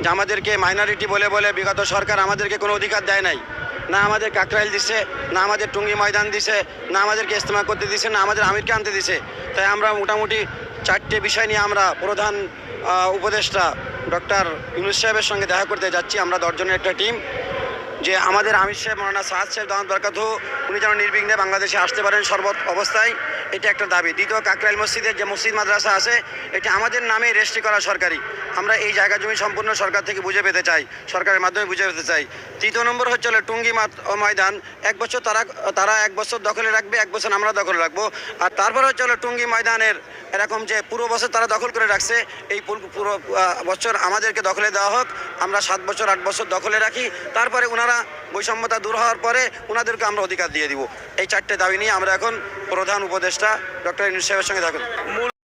যে আমাদেরকে মাইনরিটি বলে বলে বিগত সরকার আমাদেরকে কোনো অধিকার দেয় নাই। না আমাদের কাকরাইল দিছে, না আমাদের টুঙ্গি ময়দান দিছে, না আমাদেরকে ইস্তেমা করতে দিছে, না আমাদের আমিরকে আনতে দিছে। তাই আমরা মোটামুটি 4টে বিষয় নিয়ে আমরা প্রধান উপদেষ্টা ডক্টর ইউনূস সাহেবের সঙ্গে দেখা করতে যাচ্ছি। আমরা 10 জনের একটা টিম, যে আমাদের আমির সাহেব মৌলানা সাদ সাহেব দাওয়াত বরকাতহু উনি যেন নির্বিঘ্নে বাংলাদেশে আসতে পারেন সর্ব অবস্থায়, এটা একটা দাবি। দ্বিতীয়, কাকরাইল মসজিদের যে মসজিদ মাদ্রাসা আছে এটা আমাদের নামে রেজিস্ট্রি করা সরকারি, আমরা এই জায়গা জমি সম্পূর্ণ সরকার থেকে বুঝে পেতে চাই, সরকারের মাধ্যমে বুঝে পেতে চাই। তৃতীয় নম্বর হচ্ছে টুঙ্গি ময়দান 1 বছর তারা 1 বছর দখলে রাখবে, 1 বছর আমরা দখলে রাখবো। আর তারপর হচ্ছে টুঙ্গি ময়দানের এরকম যে পুরো বছর তারা দখল করে রাখছে, এই পুরো বছর আমাদেরকে দখলে দেওয়া হোক, আমরা 7 বছর 8 বছর দখলে রাখি, তারপরে ওনারা বৈষম্যতা দূর হওয়ার পরে ওনাদেরকে আমরা অধিকার দিয়ে দিব। এই 4টে দাবি নিয়ে আমরা এখন প্রধান উপদেষ্টা ডক্টর ইউনূস সাহেবের সঙ্গে দেখা